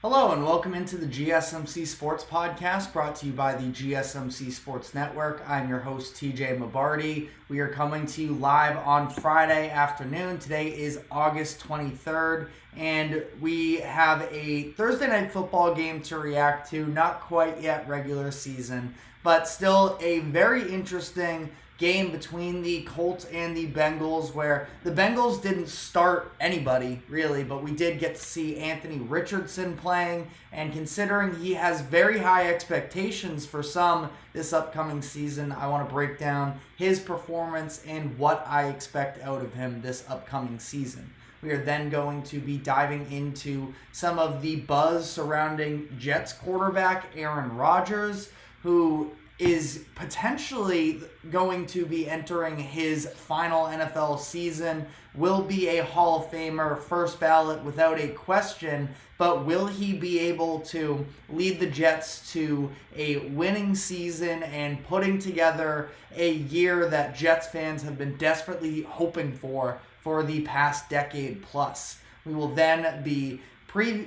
Hello and welcome into the GSMC Sports Podcast brought to you by the GSMC Sports Network. I'm your host TJ Mabardi. We are coming to you live on Friday afternoon. Today is August 23rd and we have a Thursday night football game to react to. Not quite yet regular season, but still a very interesting game between the Colts and the Bengals, where the Bengals didn't start anybody really, but we did get to see Anthony Richardson playing, and considering he has very high expectations for some this upcoming season, I want to break down his performance and what I expect out of him this upcoming season. We are then going to be diving into some of the buzz surrounding Jets quarterback Aaron Rodgers, who is potentially going to be entering his final NFL season, will be a Hall of Famer, first ballot without a question, but will he be able to lead the Jets to a winning season and putting together a year that Jets fans have been desperately hoping for the past decade plus? We will then be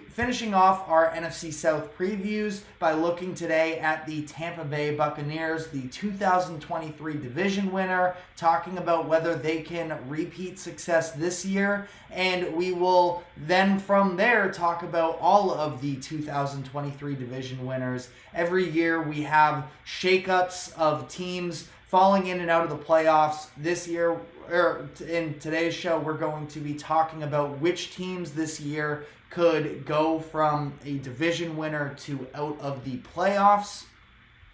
finishing off our NFC South previews by looking today at the Tampa Bay Buccaneers, the 2023 division winner, talking about whether they can repeat success this year, and we will then from there talk about all of the 2023 division winners. Every year we have shakeups of teams falling in and out of the playoffs. This year, or in today's show, we're going to be talking about which teams this year could go from a division winner to out of the playoffs.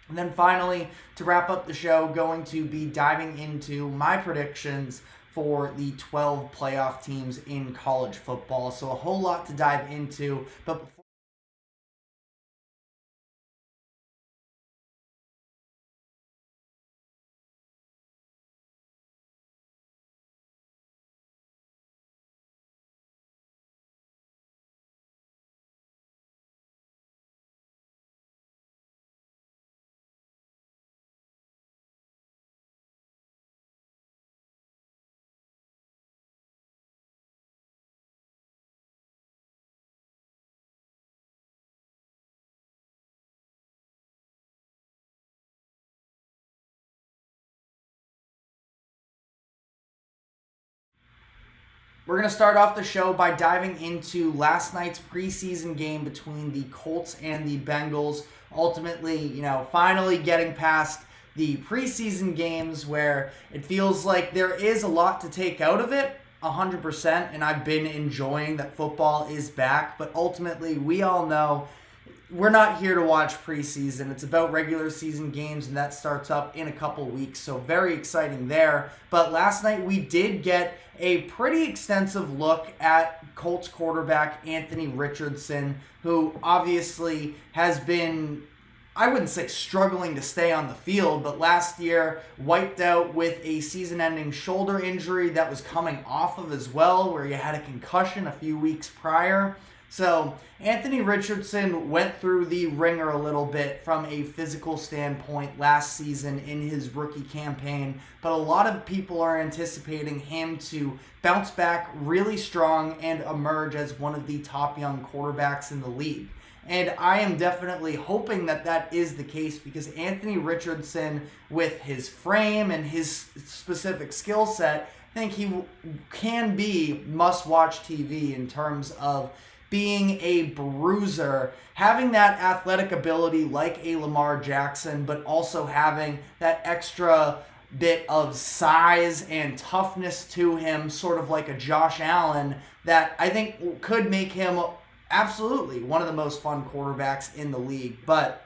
And then finally, to wrap up the show, going to be diving into my predictions for the 12 playoff teams in college football. So a whole lot to dive into, but before we're going to start off the show by diving into last night's preseason game between the Colts and the Bengals. Ultimately, finally getting past the preseason games where it feels like there is a lot to take out of it, 100%, and I've been enjoying that football is back, but ultimately we all know we're not here to watch preseason. It's about regular season games, and that starts up in a couple weeks, so very exciting there. But last night we did get a pretty extensive look at Colts quarterback Anthony Richardson, who obviously has been, I wouldn't say struggling to stay on the field, but last year wiped out with a season-ending shoulder injury that was coming off of as well, where he had a concussion a few weeks prior. So Anthony Richardson went through the ringer a little bit from a physical standpoint last season in his rookie campaign, but a lot of people are anticipating him to bounce back really strong and emerge as one of the top young quarterbacks in the league. And I am definitely hoping that that is the case, because Anthony Richardson, with his frame and his specific skill set, I think he can be must-watch TV in terms of being a bruiser, having that athletic ability like a Lamar Jackson, but also having that extra bit of size and toughness to him, sort of like a Josh Allen, that I think could make him absolutely one of the most fun quarterbacks in the league. But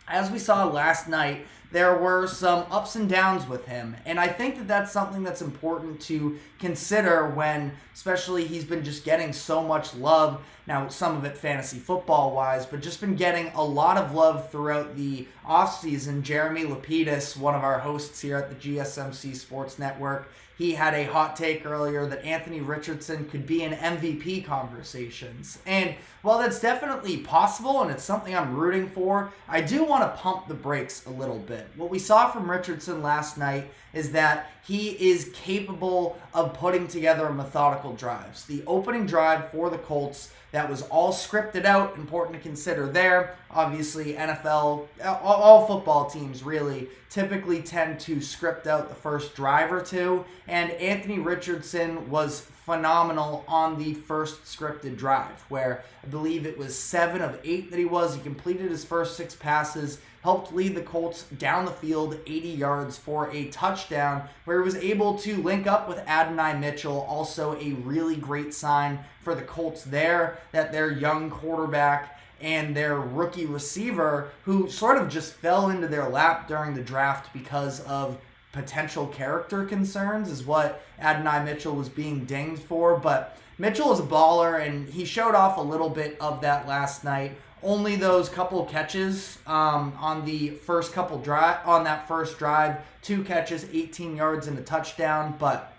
as we saw last night, there were some ups and downs with him. And I think that that's something that's important to consider when, especially, he's been just getting so much love. Now, some of it fantasy football-wise, but just been getting a lot of love throughout the offseason. Jeremy Lapidus, one of our hosts here at the GSMC Sports Network, he had a hot take earlier that Anthony Richardson could be in MVP conversations. And while that's definitely possible and it's something I'm rooting for, I do want to pump the brakes a little bit. What we saw from Richardson last night is that he is capable of putting together methodical drives. The opening drive for the Colts, that was all scripted out, important to consider there. Obviously, NFL, all football teams really typically tend to script out the first drive or two, and Anthony Richardson was phenomenal on the first scripted drive, where I believe it was 7 of 8 that he completed his first 6 passes, helped lead the Colts down the field 80 yards for a touchdown, where he was able to link up with Adonai Mitchell. Also a really great sign for the Colts there, that their young quarterback and their rookie receiver, who sort of just fell into their lap during the draft because of potential character concerns, is what Adonai Mitchell was being dinged for. But Mitchell is a baller, and he showed off a little bit of that last night. Only those couple catches on the first couple on that first drive, 2 catches, 18 yards and a touchdown, but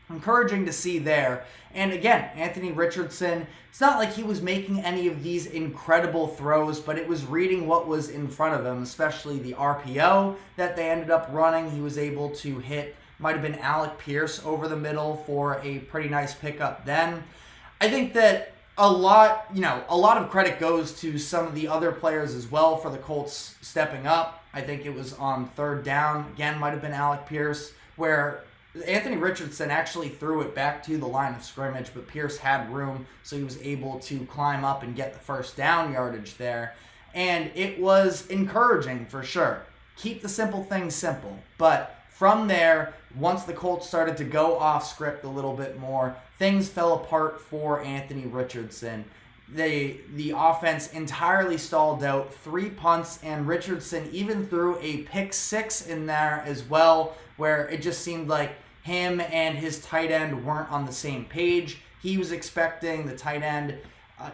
encouraging to see there. And again, Anthony Richardson, it's not like he was making any of these incredible throws, but it was reading what was in front of him, especially the RPO that they ended up running. He was able to hit, might have been Alec Pierce over the middle for a pretty nice pickup then. I think that a lot of credit goes to some of the other players as well for the Colts stepping up. I think it was on 3rd down, again, might have been Alec Pierce, where Anthony Richardson actually threw it back to the line of scrimmage, but Pierce had room, so he was able to climb up and get the first down yardage there. And it was encouraging for sure. Keep the simple things simple. But from there, once the Colts started to go off script a little bit more, things fell apart for Anthony Richardson. The offense entirely stalled out, 3 punts, and Richardson even threw a pick 6 in there as well, where it just seemed like him and his tight end weren't on the same page. He was expecting the tight end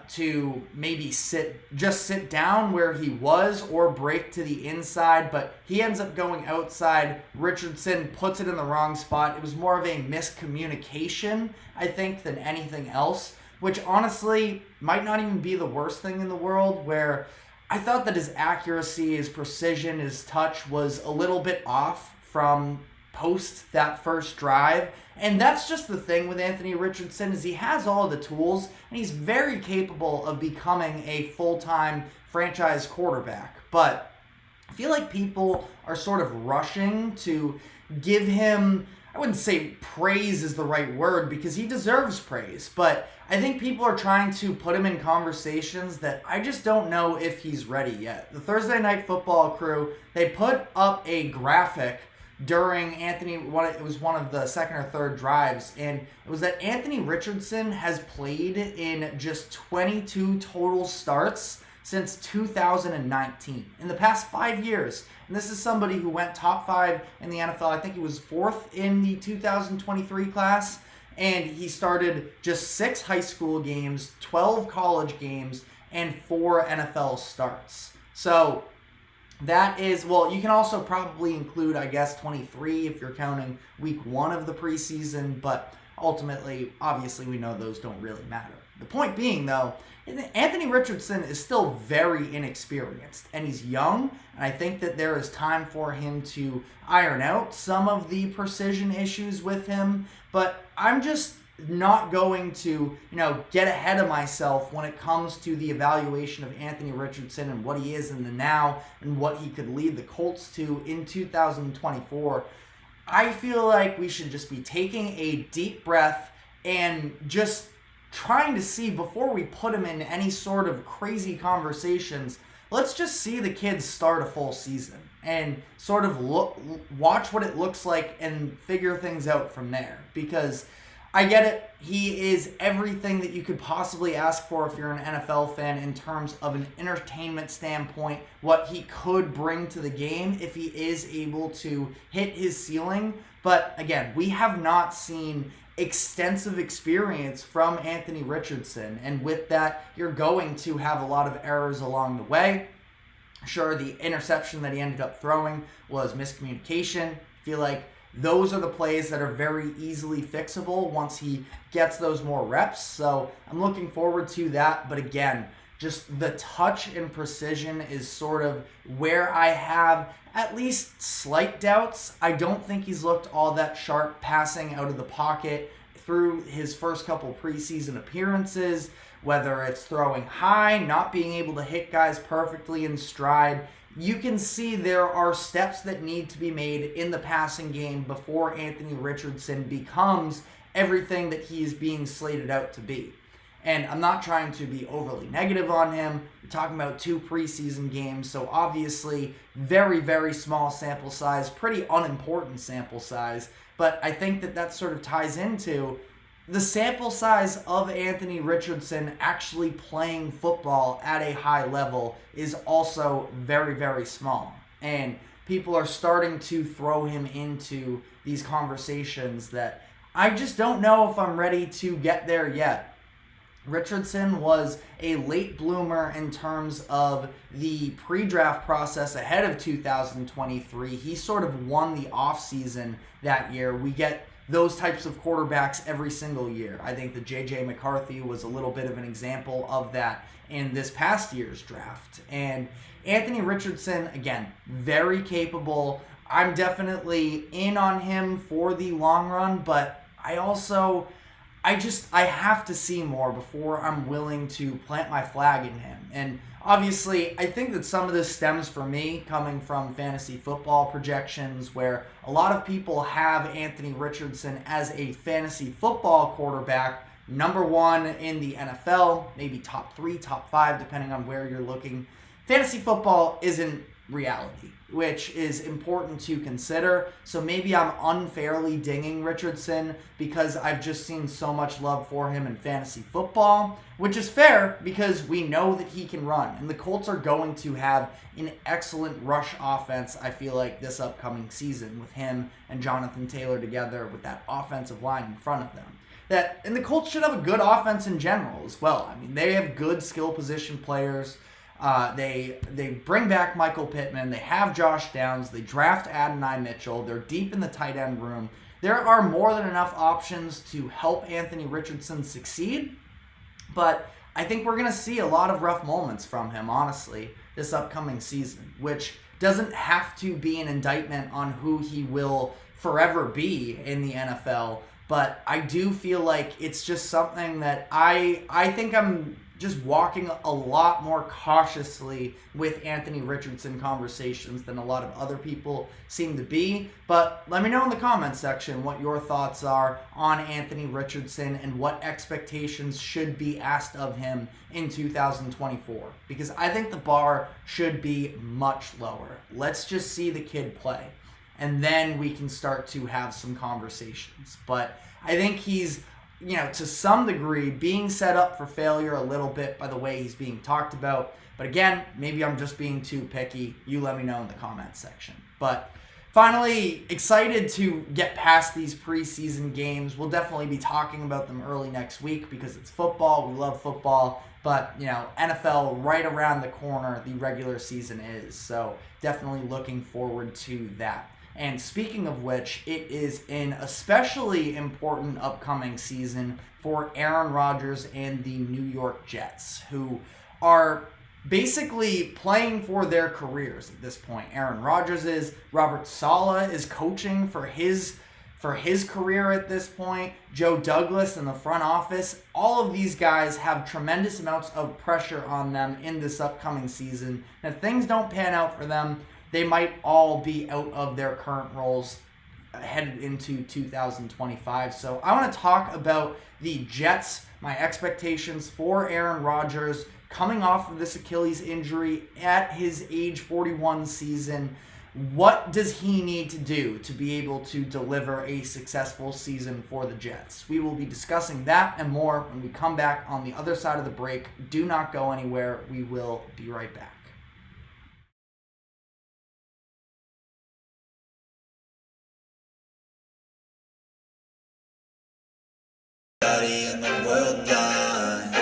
to maybe sit down where he was or break to the inside, but he ends up going outside. Richardson puts it in the wrong spot. It was more of a miscommunication, I think, than anything else, which honestly might not even be the worst thing in the world, where I thought that his accuracy, his precision, his touch was a little bit off from post that first drive. And that's just the thing with Anthony Richardson, is he has all of the tools and he's very capable of becoming a full-time franchise quarterback. But I feel like people are sort of rushing to give him, I wouldn't say praise is the right word because he deserves praise, but I think people are trying to put him in conversations that I just don't know if he's ready yet. The Thursday Night Football crew, they put up a graphic during it was one of the second or third drives, and it was that Anthony Richardson has played in just 22 total starts since 2019, in the past 5 years. And this is somebody who went top 5 in the NFL. I think he was 4th in the 2023 class, and he started just 6 high school games, 12 college games, and 4 NFL starts. So that is, well, you can also probably include, I guess, 23 if you're counting week 1 of the preseason, but ultimately, obviously, we know those don't really matter. The point being, though, Anthony Richardson is still very inexperienced, and he's young, and I think that there is time for him to iron out some of the precision issues with him, but I'm just not going to, get ahead of myself when it comes to the evaluation of Anthony Richardson and what he is in the now and what he could lead the Colts to in 2024. I feel like we should just be taking a deep breath and just trying to see, before we put him in any sort of crazy conversations, let's just see the kid start a full season and sort of watch what it looks like and figure things out from there. Because I get it, he is everything that you could possibly ask for if you're an NFL fan in terms of an entertainment standpoint, what he could bring to the game if he is able to hit his ceiling. But again, we have not seen extensive experience from Anthony Richardson, and with that, you're going to have a lot of errors along the way. Sure, the interception that he ended up throwing was miscommunication. I feel like those are the plays that are very easily fixable once he gets those more reps. So I'm looking forward to that. But again, just the touch and precision is sort of where I have at least slight doubts. I don't think he's looked all that sharp passing out of the pocket through his first couple preseason appearances, whether it's throwing high, not being able to hit guys perfectly in stride. You can see there are steps that need to be made in the passing game before Anthony Richardson becomes everything that he is being slated out to be. And I'm not trying to be overly negative on him. We're talking about 2 preseason games, so obviously very, very small sample size, pretty unimportant sample size. But I think that sort of ties into the sample size of Anthony Richardson actually playing football at a high level is also very, very small. And people are starting to throw him into these conversations that I just don't know if I'm ready to get there yet. Richardson was a late bloomer in terms of the pre-draft process ahead of 2023. He sort of won the offseason that year. We get those types of quarterbacks every single year. I think that J.J. McCarthy was a little bit of an example of that in this past year's draft. And Anthony Richardson, again, very capable. I'm definitely in on him for the long run, but I have to see more before I'm willing to plant my flag in him. And obviously, I think that some of this stems for me coming from fantasy football projections, where a lot of people have Anthony Richardson as a fantasy football quarterback, number 1 in the NFL, maybe top 3, top 5, depending on where you're looking. Fantasy football isn't reality, which is important to consider. So maybe I'm unfairly dinging Richardson because I've just seen so much love for him in fantasy football, which is fair because we know that he can run. And the Colts are going to have an excellent rush offense, I feel like, this upcoming season with him and Jonathan Taylor together with that offensive line in front of them. And the Colts should have a good offense in general as well. I mean, they have good skill position players. They bring back Michael Pittman. They have Josh Downs. They draft Adonai Mitchell. They're deep in the tight end room. There are more than enough options to help Anthony Richardson succeed. But I think we're going to see a lot of rough moments from him, honestly, this upcoming season, which doesn't have to be an indictment on who he will forever be in the NFL. But I do feel like it's just something that I think I'm just walking a lot more cautiously with Anthony Richardson conversations than a lot of other people seem to be. But let me know in the comments section what your thoughts are on Anthony Richardson and what expectations should be asked of him in 2024. Because I think the bar should be much lower. Let's just see the kid play, and then we can start to have some conversations. But I think he's, to some degree, being set up for failure a little bit by the way he's being talked about. But again, maybe I'm just being too picky. You let me know in the comments section. But finally, excited to get past these preseason games. We'll definitely be talking about them early next week because it's football. We love football. But, NFL right around the corner, the regular season is. So definitely looking forward to that. And speaking of which, it is an especially important upcoming season for Aaron Rodgers and the New York Jets, who are basically playing for their careers at this point. Aaron Rodgers is. Robert Saleh is coaching for his career at this point. Joe Douglas in the front office. All of these guys have tremendous amounts of pressure on them in this upcoming season. And if things don't pan out for them, they might all be out of their current roles headed into 2025. So I want to talk about the Jets, my expectations for Aaron Rodgers coming off of this Achilles injury at his age 41 season. What does he need to do to be able to deliver a successful season for the Jets? We will be discussing that and more when we come back on the other side of the break. Do not go anywhere. We will be right back. In the world blind,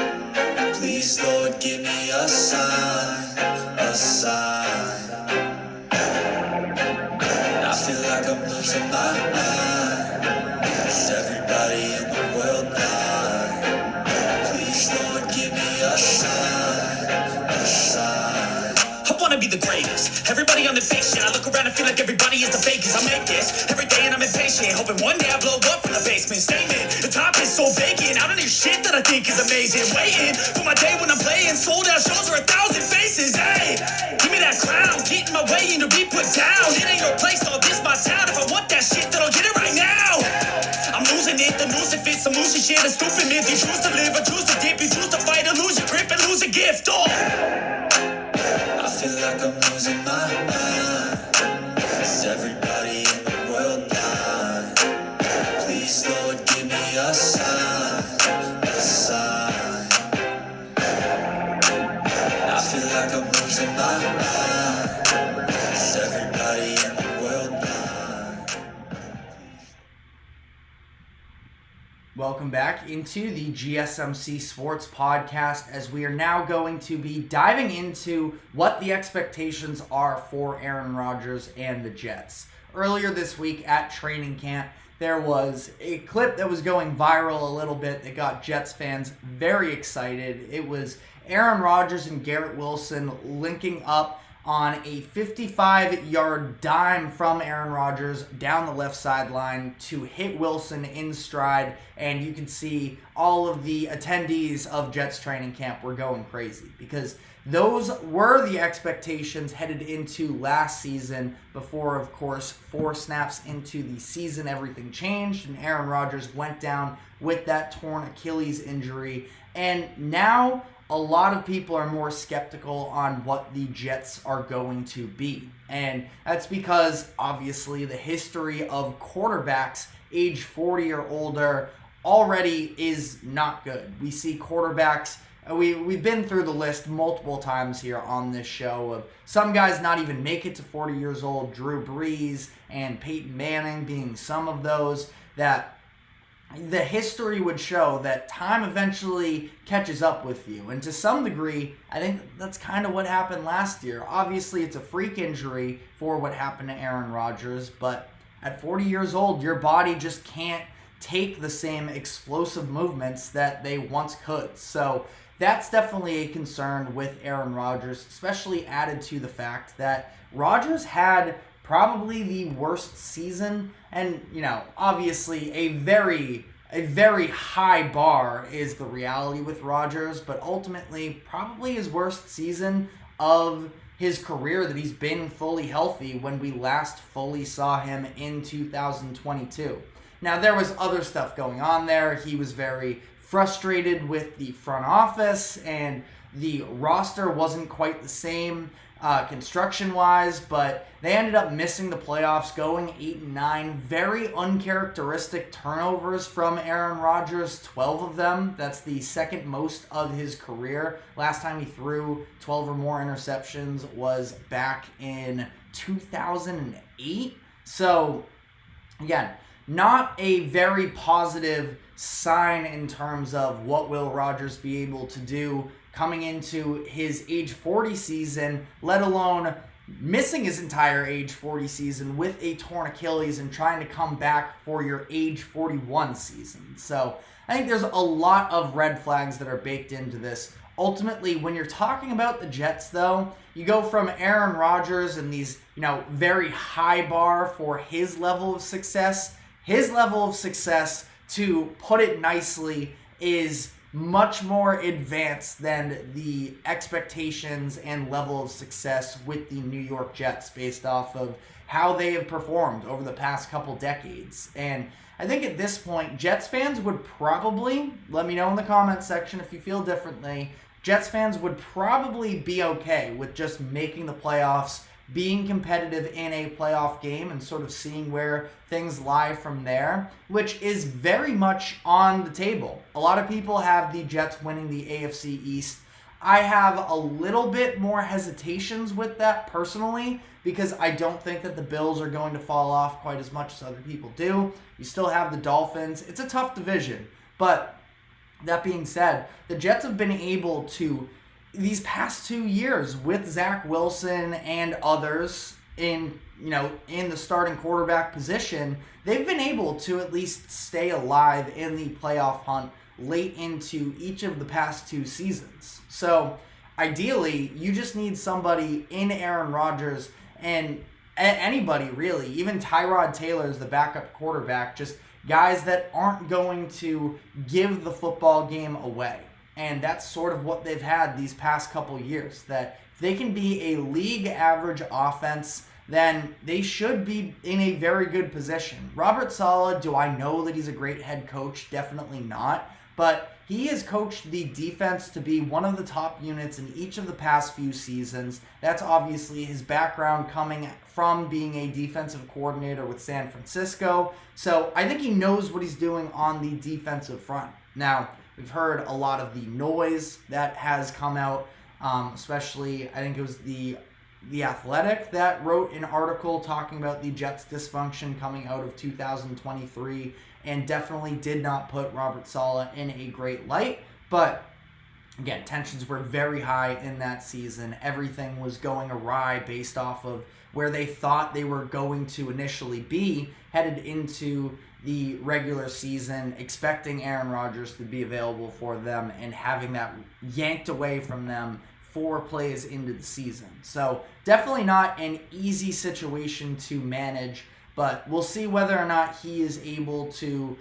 please Lord give me a sign, a sign. I feel like I'm losing my mind. Is everybody in the world blind? Please Lord give me a sign, a sign. I wanna be the greatest. Everybody on the fake shit. I look around and feel like everybody is the fakest. I make this every day and I'm impatient, hoping one day I blow up from the basement. Statement, the top is so vacant. I don't hear shit that I think is amazing. Waiting for my day when I'm playing sold out shows for 1,000 faces. Hey, give me that crown, get in my way and to be put down. It ain't your place, all this my town. If I want that shit, then I'll get it right now. I'm losing it, the noose if it's some losing shit. A stupid myth, you choose to live or choose to dip. You choose to fight or lose your grip and lose a gift. Oh, I feel like I'm losing my mind. Is everybody in the world blind? Please Lord give me a sign, a sign. I feel like I'm losing my mind. Is everybody in the world blind? Welcome back into the GSMC Sports Podcast, as we are now going to be diving into what the expectations are for Aaron Rodgers and the Jets. Earlier this week at training camp, there was a clip that was going viral a little bit that got Jets fans very excited. It was Aaron Rodgers and Garrett Wilson linking up on a 55-yard dime from Aaron Rodgers down the left sideline to hit Wilson in stride, and you can see all of the attendees of Jets training camp were going crazy because those were the expectations headed into last season before, of course, 4 snaps into the season, everything changed, and Aaron Rodgers went down with that torn Achilles injury, and now a lot of people are more skeptical on what the Jets are going to be. And that's because, obviously, the history of quarterbacks age 40 or older already is not good. We see quarterbacks, we've been through the list multiple times here on this show of some guys not even make it to 40 years old, Drew Brees and Peyton Manning being some of those that the history would show that time eventually catches up with you. And to some degree, I think that's kind of what happened last year. Obviously, it's a freak injury for what happened to Aaron Rodgers, but at 40 years old, your body just can't take the same explosive movements that they once could. So that's definitely a concern with Aaron Rodgers, especially added to the fact that Rodgers had probably the worst season, and obviously a very high bar is the reality with Rodgers, but ultimately probably his worst season of his career that he's been fully healthy when we last fully saw him in 2022. Now, there was other stuff going on there. He was very frustrated with the front office, and the roster wasn't quite the same construction-wise, but they ended up missing the playoffs, going 8-9. Very uncharacteristic turnovers from Aaron Rodgers, 12 of them. That's the second most of his career. Last time he threw 12 or more interceptions was back in 2008. So, again, not a very positive sign in terms of what will Rodgers be able to do coming into his age 40 season, let alone missing his entire age 40 season with a torn Achilles and trying to come back for your age 41 season. So I think there's a lot of red flags that are baked into this. Ultimately, when you're talking about the Jets, though, you go from Aaron Rodgers and these, very high bar for his level of success. His level of success, to put it nicely, is much more advanced than the expectations and level of success with the New York Jets based off of how they have performed over the past couple decades. And I think at this point, Jets fans would probably, let me know in the comments section if you feel differently, Jets fans would probably be okay with just making the playoffs, being competitive in a playoff game, and sort of seeing where things lie from there, which is very much on the table. A lot of people have the Jets winning the AFC East. I have a little bit more hesitations with that personally, because I don't think that the Bills are going to fall off quite as much as other people do. You still have the Dolphins. It's a tough division. But that being said, the Jets have been able to, these past 2 years with Zach Wilson and others in the starting quarterback position, they've been able to at least stay alive in the playoff hunt late into each of the past 2 seasons. So ideally, you just need somebody in Aaron Rodgers and anybody really, even Tyrod Taylor is the backup quarterback, just guys that aren't going to give the football game away. And that's sort of what they've had these past couple years, that if they can be a league average offense, then they should be in a very good position. Robert Saleh, do I know that he's a great head coach? Definitely not. But he has coached the defense to be one of the top units in each of the past few seasons. That's obviously his background coming from being a defensive coordinator with San Francisco. So I think he knows what he's doing on the defensive front. Now, we've heard a lot of the noise that has come out, especially I think it was the Athletic that wrote an article talking about the Jets' dysfunction coming out of 2023 and definitely did not put Robert Saleh in a great light. But again, tensions were very high in that season. Everything was going awry based off of where they thought they were going to initially be headed into the regular season, expecting Aaron Rodgers to be available for them and having that yanked away from them 4 plays into the season. So definitely not an easy situation to manage, but we'll see whether or not he is able to,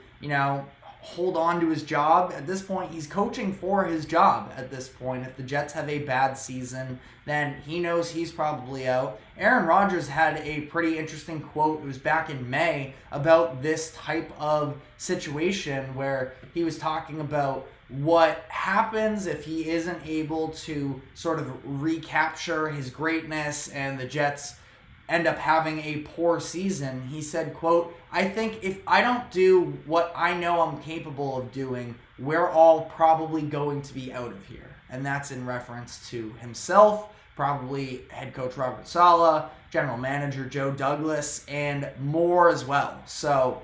hold on to his job. At this point, he's coaching for his job at this point. If the Jets have a bad season, then he knows he's probably out. Aaron Rodgers had a pretty interesting quote. It was back in May about this type of situation where he was talking about what happens if he isn't able to sort of recapture his greatness and the Jets end up having a poor season. He said, quote, "I think if I don't do what I know I'm capable of doing, we're all probably going to be out of here." And that's in reference to himself, probably head coach Robert Saleh, general manager Joe Douglas, and more as well. So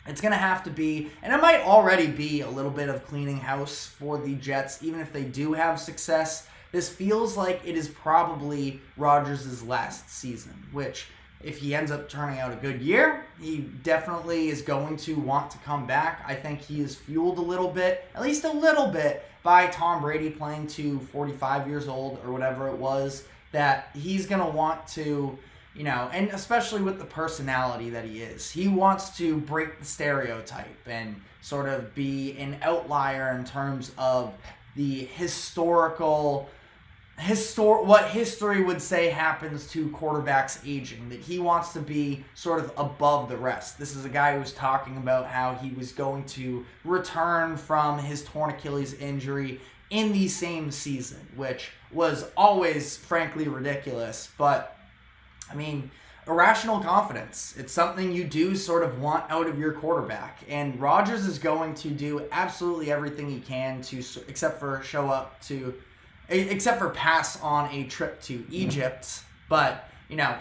it's going to have to be, and it might already be, a little bit of cleaning house for the Jets, even if they do have success. This feels like it is probably Rodgers' last season, which if he ends up turning out a good year, he definitely is going to want to come back. I think he is fueled a little bit, at least a little bit, by Tom Brady playing to 45 years old or whatever it was, that he's going to want to, and especially with the personality that he is, he wants to break the stereotype and sort of be an outlier in terms of the what history would say happens to quarterbacks aging, that he wants to be sort of above the rest. This is a guy who was talking about how he was going to return from his torn Achilles injury in the same season, which was always, frankly, ridiculous. But, irrational confidence. It's something you do sort of want out of your quarterback. And Rodgers is going to do absolutely everything he can to, except for pass on a trip to Egypt. But,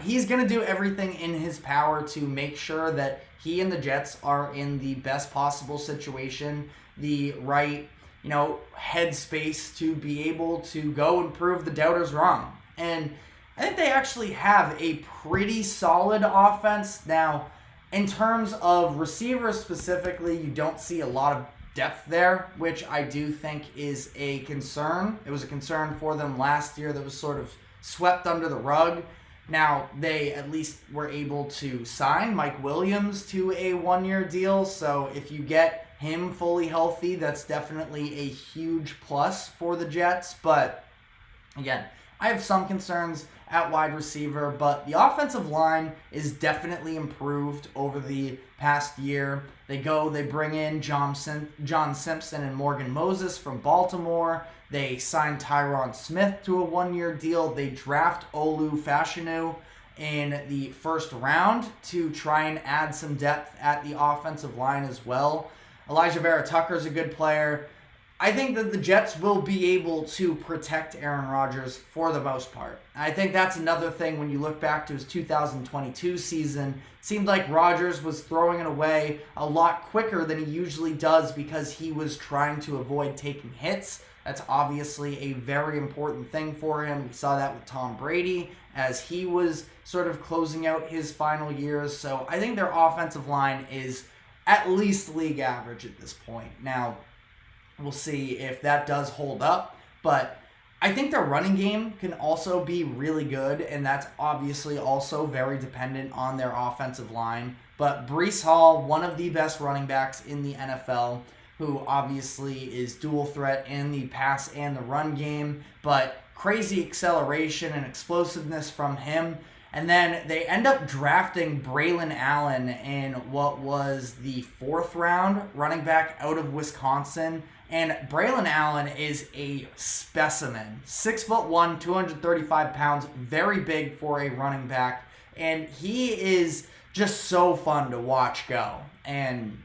he's going to do everything in his power to make sure that he and the Jets are in the best possible situation, the right, headspace to be able to go and prove the doubters wrong. And I think they actually have a pretty solid offense. Now, in terms of receivers specifically, you don't see a lot of depth there, which I do think is a concern. It was a concern for them last year that was sort of swept under the rug. Now, they at least were able to sign Mike Williams to a 1-year deal, so if you get him fully healthy, that's definitely a huge plus for the Jets. But again, I have some concerns at wide receiver, but the offensive line is definitely improved over the past year. They bring in John Simpson and Morgan Moses from Baltimore. They signed Tyron Smith to a one-year deal. They draft Olu Fashanu in the first round to try and add some depth at the offensive line as well. Elijah Vera Tucker is a good player. I think that the Jets will be able to protect Aaron Rodgers for the most part. I think that's another thing when you look back to his 2022 season. It seemed like Rodgers was throwing it away a lot quicker than he usually does because he was trying to avoid taking hits. That's obviously a very important thing for him. We saw that with Tom Brady as he was sort of closing out his final years. So I think their offensive line is at least league average at this point. Now, we'll see if that does hold up, but I think their running game can also be really good, and that's obviously also very dependent on their offensive line. But Breece Hall, one of the best running backs in the NFL, who obviously is dual threat in the pass and the run game, but crazy acceleration and explosiveness from him. And then they end up drafting Braylon Allen in what was the 4th round, running back out of Wisconsin. And Braylon Allen is a specimen. 6'1", 235 pounds, very big for a running back. And he is just so fun to watch go. And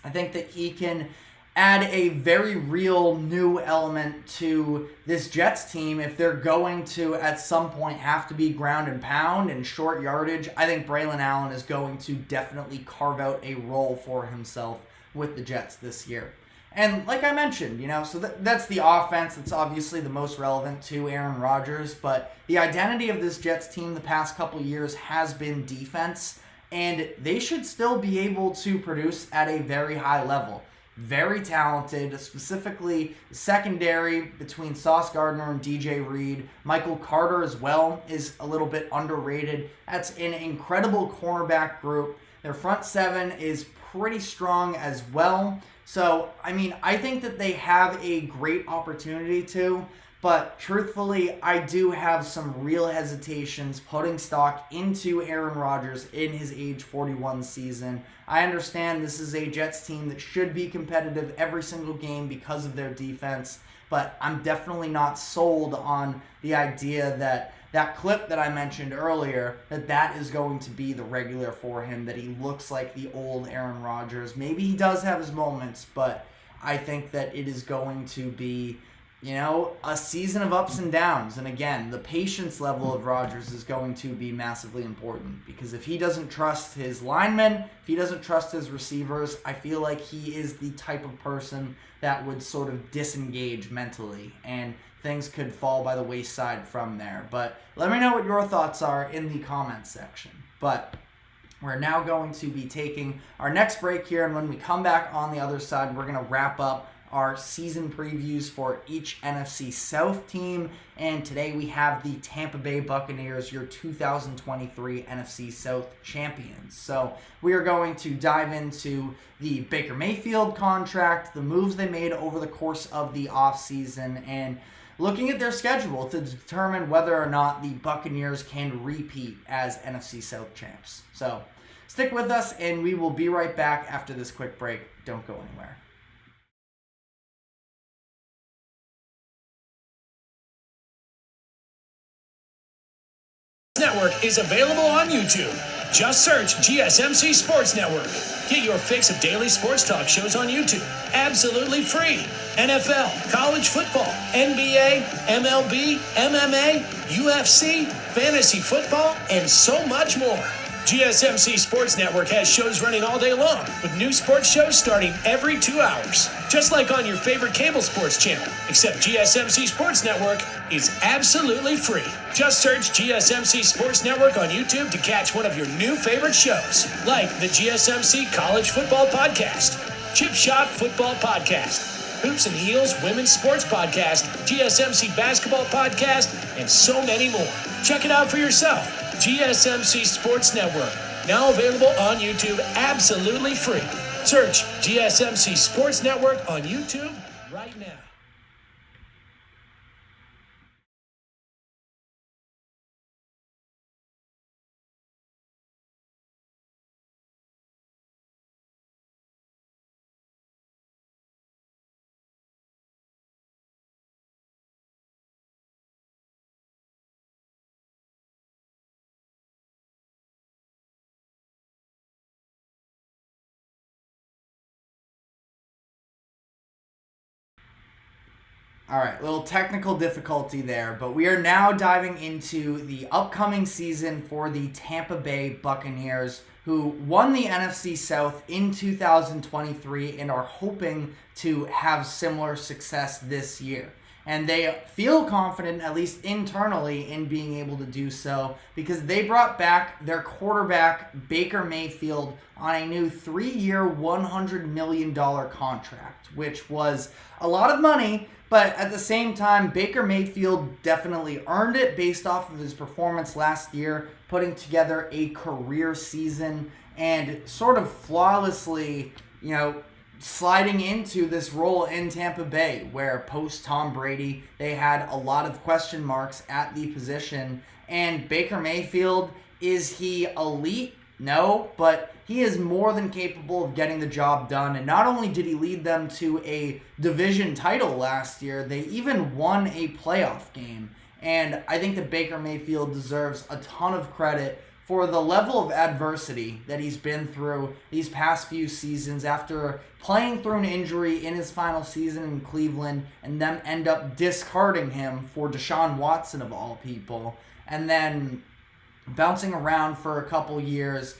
I think that he can add a very real new element to this Jets team if they're going to, at some point, have to be ground and pound and short yardage. I think Braylon Allen is going to definitely carve out a role for himself with the Jets this year. And like I mentioned, so that's the offense that's obviously the most relevant to Aaron Rodgers, but the identity of this Jets team the past couple years has been defense, and they should still be able to produce at a very high level. Very talented, specifically secondary between Sauce Gardner and DJ Reed. Michael Carter as well is a little bit underrated. That's an incredible cornerback group. Their front seven is pretty strong as well. So, I think that they have a great opportunity to, but truthfully, I do have some real hesitations putting stock into Aaron Rodgers in his age 41 season. I understand this is a Jets team that should be competitive every single game because of their defense, but I'm definitely not sold on the idea that clip that I mentioned earlier, that is going to be the regular for him, that he looks like the old Aaron Rodgers. Maybe he does have his moments, but I think that it is going to be, a season of ups and downs. And again, the patience level of Rodgers is going to be massively important, because if he doesn't trust his linemen, if he doesn't trust his receivers, I feel like he is the type of person that would sort of disengage mentally, and things could fall by the wayside from there. But let me know what your thoughts are in the comments section. But we're now going to be taking our next break here, and when we come back on the other side, we're going to wrap up our season previews for each NFC South team. And today we have the Tampa Bay Buccaneers, your 2023 NFC South champions. So we are going to dive into the Baker Mayfield contract, the moves they made over the course of the offseason, and looking at their schedule to determine whether or not the Buccaneers can repeat as NFC South champs. So stick with us, and we will be right back after this quick break. Don't go anywhere. Network is available on YouTube. Just search GSMC Sports Network. Get your fix of daily sports talk shows on YouTube. Absolutely free. NFL, college football, NBA, MLB, MMA, UFC, fantasy football, and so much more. GSMC Sports Network has shows running all day long, with new sports shows starting every 2 hours. Just like on your favorite cable sports channel, except GSMC Sports Network is absolutely free. Just search GSMC Sports Network on YouTube to catch one of your new favorite shows, like the GSMC College Football Podcast, Chip Shot Football Podcast, Hoops and Heels Women's Sports Podcast, GSMC Basketball Podcast, and so many more. Check it out for yourself. GSMC Sports Network, now available on YouTube absolutely free. Search GSMC Sports Network on YouTube right now. All right, little technical difficulty there, but we are now diving into the upcoming season for the Tampa Bay Buccaneers, who won the NFC South in 2023 and are hoping to have similar success this year. And they feel confident, at least internally, in being able to do so because they brought back their quarterback, Baker Mayfield, on a new 3-year, $100 million contract, which was a lot of money. But at the same time, Baker Mayfield definitely earned it based off of his performance last year, putting together a career season and sort of flawlessly, sliding into this role in Tampa Bay, where post Tom Brady, they had a lot of question marks at the position. And Baker Mayfield, is he elite? No, but he is more than capable of getting the job done. And not only did he lead them to a division title last year, they even won a playoff game. And I think that Baker Mayfield deserves a ton of credit for the level of adversity that he's been through these past few seasons after playing through an injury in his final season in Cleveland and them end up discarding him for Deshaun Watson of all people. And then bouncing around for a couple years,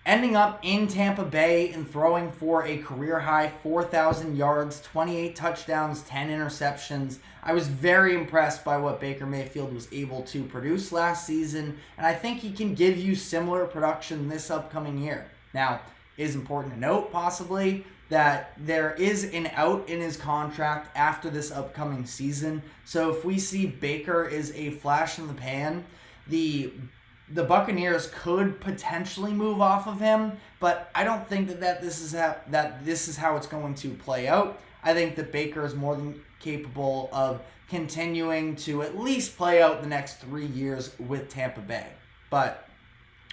ending up in Tampa Bay and throwing for a career-high 4,000 yards, 28 touchdowns, 10 interceptions. I was very impressed by what Baker Mayfield was able to produce last season, and I think he can give you similar production this upcoming year. Now, it is important to note, possibly, that there is an out in his contract after this upcoming season. So if we see Baker is a flash in the pan, the Buccaneers could potentially move off of him, but I don't think that this is how it's going to play out. I think that Baker is more than capable of continuing to at least play out the next 3 years with Tampa Bay. But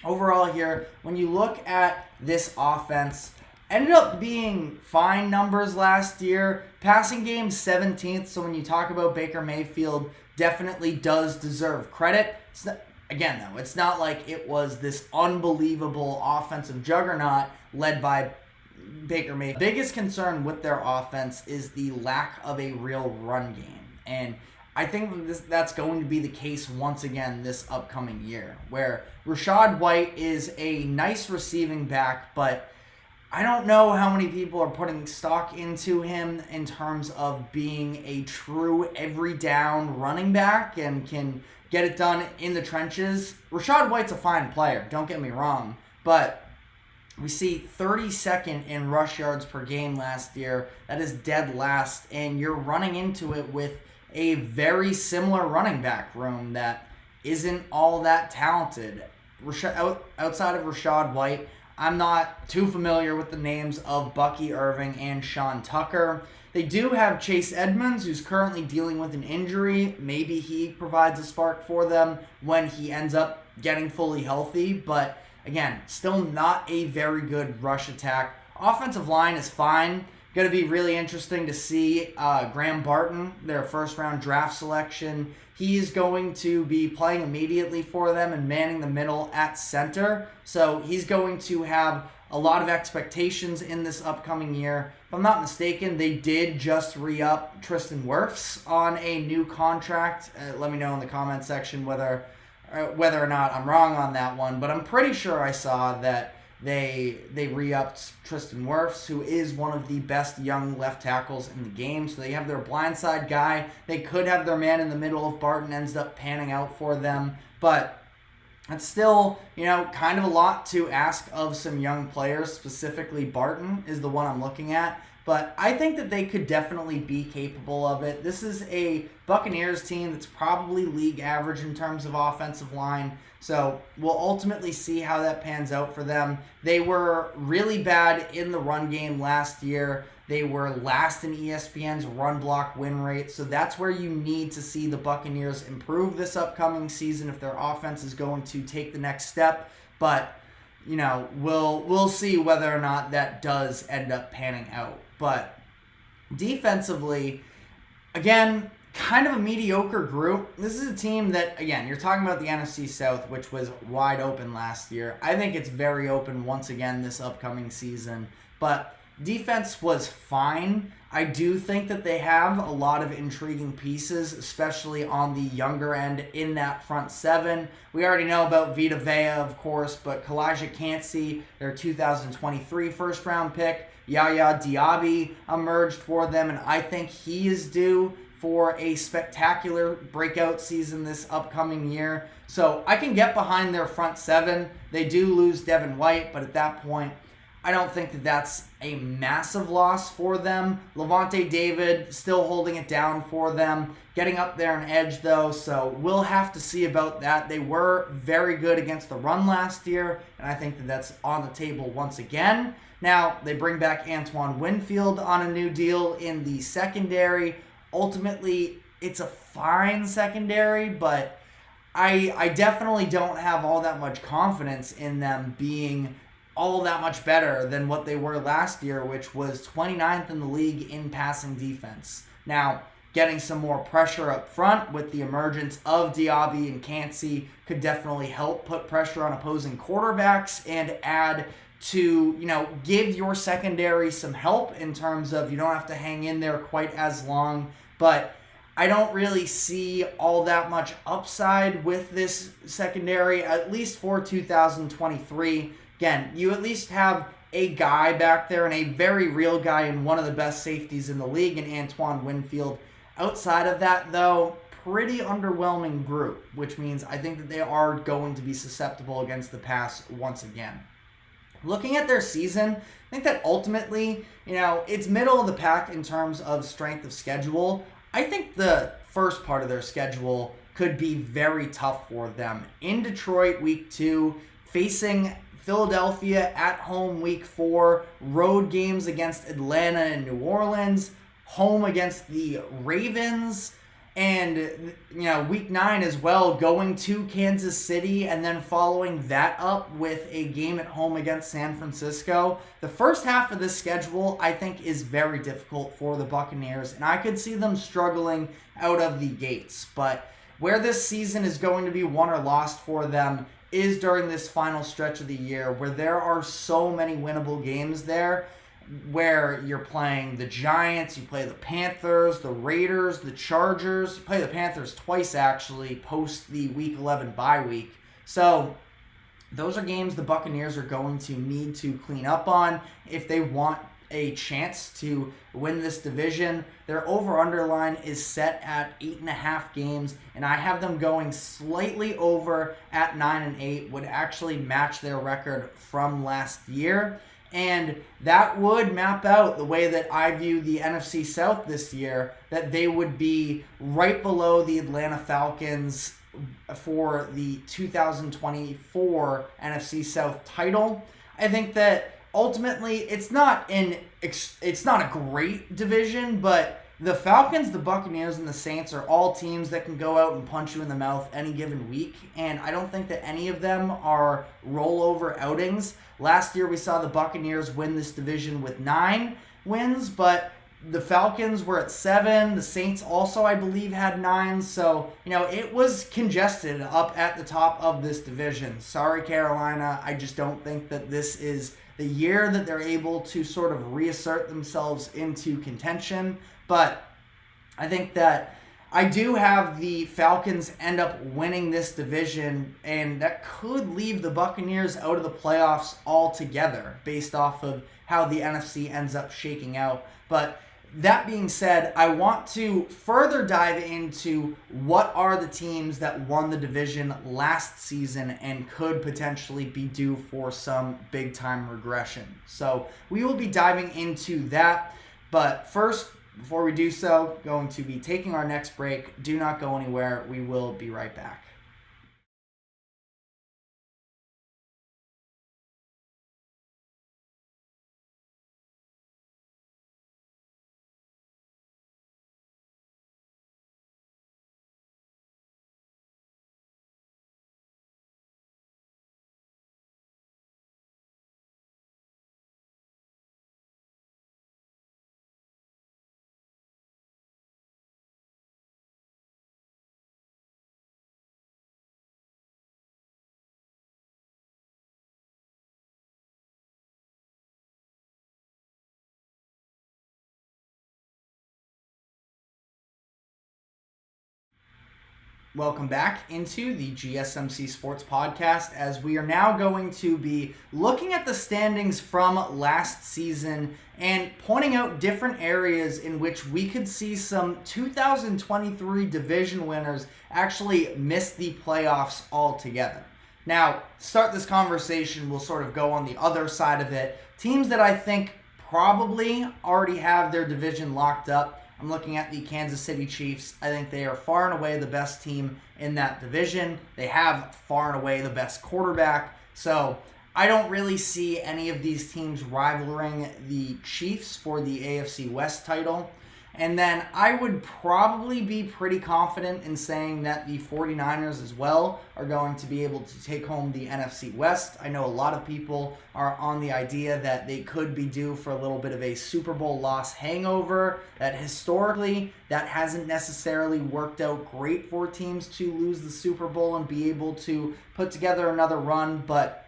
overall here, when you look at this offense, ended up being fine numbers last year. Passing game 17th, so when you talk about Baker Mayfield, definitely does deserve credit. Again, though, it's not like it was this unbelievable offensive juggernaut led by Baker Mayfield. The biggest concern with their offense is the lack of a real run game. And I think that's going to be the case once again this upcoming year, where Rachaad White is a nice receiving back, but I don't know how many people are putting stock into him in terms of being a true every down running back and can get it done in the trenches. Rachaad White's a fine player, don't get me wrong, but we see 32nd in rush yards per game last year. That is dead last, and you're running into it with a very similar running back room that isn't all that talented. Outside of Rachaad White, I'm not too familiar with the names of Bucky Irving and Sean Tucker. They do have Chase Edmonds, who's currently dealing with an injury. Maybe he provides a spark for them when he ends up getting fully healthy. But again, still not a very good rush attack. Offensive line is fine. Going to be really interesting to see Graham Barton, their first-round draft selection. He is going to be playing immediately for them and manning the middle at center. So he's going to have a lot of expectations in this upcoming year. If I'm not mistaken, they did just re-up Tristan Wirfs on a new contract. Let me know in the comment section whether or not I'm wrong on that one. But I'm pretty sure I saw that they re-upped Tristan Wirfs, who is one of the best young left tackles in the game. So they have their blindside guy. They could have their man in the middle if Barton ends up panning out for them. But it's still, kind of a lot to ask of some young players. Specifically, Barton is the one I'm looking at. but I think that they could definitely be capable of it. This is a Buccaneers team that's probably league average in terms of offensive line, so we'll ultimately see how that pans out for them. They were really bad in the run game last year. They were last in ESPN's run block win rate, so that's where you need to see the Buccaneers improve this upcoming season if their offense is going to take the next step. But we'll see whether or not that does end up panning out. But defensively, again, kind of a mediocre group. This is a team that, again, you're talking about the NFC South, which was wide open last year. I think it's very open once again this upcoming season. But defense was fine. I do think that they have a lot of intriguing pieces, especially on the younger end in that front seven. We already know about Vita Vea, of course, but Kalijah Cansey, their 2023 first-round pick, Yaya Diaby emerged for them, and I think he is due for a spectacular breakout season this upcoming year. So I can get behind their front seven. They do lose Devin White, but at that point, I don't think that that's a massive loss for them. Levante David still holding it down for them, getting up there an edge though, so we'll have to see about that. They were very good against the run last year, and I think that that's on the table once again. Now, they bring back Antoine Winfield on a new deal in the secondary. Ultimately, it's a fine secondary, but I definitely don't have all that much confidence in them being all that much better than what they were last year, which was 29th in the league in passing defense. Now, getting some more pressure up front with the emergence of Diaby and Cansey could definitely help put pressure on opposing quarterbacks and add to, give your secondary some help in terms of you don't have to hang in there quite as long. But I don't really see all that much upside with this secondary, at least for 2023. Again, you at least have a guy back there and a very real guy and one of the best safeties in the league in Antoine Winfield. Outside of that, though, pretty underwhelming group, which means I think that they are going to be susceptible against the pass once again. Looking at their season, I think that ultimately, it's middle of the pack in terms of strength of schedule. I think the first part of their schedule could be very tough for them. In Detroit, week 2, facing Philadelphia at home week 4, road games against Atlanta and New Orleans, home against the Ravens, and week 9 as well, going to Kansas City and then following that up with a game at home against San Francisco. The first half of this schedule I think is very difficult for the Buccaneers, and I could see them struggling out of the gates. But where this season is going to be won or lost for them is during this final stretch of the year where there are so many winnable games there, where you're playing the Giants, you play the Panthers, the Raiders, the Chargers. You play the Panthers twice, actually, post the Week 11 bye week. So those are games the Buccaneers are going to need to clean up on if they want a chance to win this division. Their over-under line is set at 8.5 games, and I have them going slightly over at 9-8, would actually match their record from last year. And that would map out the way that I view the NFC South this year, that they would be right below the Atlanta Falcons for the 2024 NFC South title. I think that ultimately it's not a great division, but the Falcons, the Buccaneers, and the Saints are all teams that can go out and punch you in the mouth any given week, and I don't think that any of them are rollover outings. Last year we saw the Buccaneers win this division with 9 wins, but the Falcons were at 7. The Saints also, I believe, had 9. So, it was congested up at the top of this division. Sorry, Carolina. I just don't think that this is the year that they're able to sort of reassert themselves into contention. But I think that I do have the Falcons end up winning this division, and that could leave the Buccaneers out of the playoffs altogether based off of how the NFC ends up shaking out. But that being said, I want to further dive into what are the teams that won the division last season and could potentially be due for some big-time regression. So we will be diving into that. But first, before we do so, going to be taking our next break. Do not go anywhere. We will be right back. Welcome back into the GSMC Sports Podcast, as we are now going to be looking at the standings from last season and pointing out different areas in which we could see some 2023 division winners actually miss the playoffs altogether. Now, to start this conversation, we'll sort of go on the other side of it. Teams that I think probably already have their division locked up. I'm looking at the Kansas City Chiefs. I think they are far and away the best team in that division. They have far and away the best quarterback. So I don't really see any of these teams rivaling the Chiefs for the AFC West title. And then I would probably be pretty confident in saying that the 49ers as well are going to be able to take home the NFC West. I know a lot of people are on the idea that they could be due for a little bit of a Super Bowl loss hangover, that historically that hasn't necessarily worked out great for teams to lose the Super Bowl and be able to put together another run. But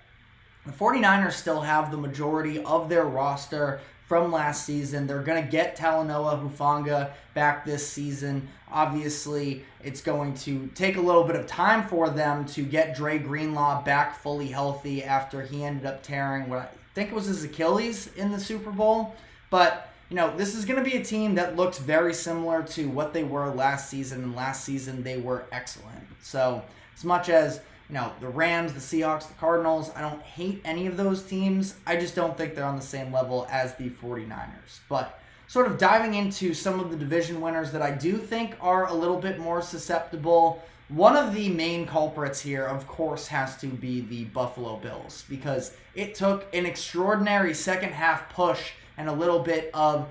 the 49ers still have the majority of their roster from last season. They're going to get Talanoa Hufanga back this season. Obviously, it's going to take a little bit of time for them to get Dre Greenlaw back fully healthy after he ended up tearing what I think was his Achilles in the Super Bowl. But, this is going to be a team that looks very similar to what they were last season, and last season they were excellent. So, as much as the Rams, the Seahawks, the Cardinals, I don't hate any of those teams. I just don't think they're on the same level as the 49ers. But sort of diving into some of the division winners that I do think are a little bit more susceptible, one of the main culprits here, of course, has to be the Buffalo Bills, because it took an extraordinary second half push, and a little bit of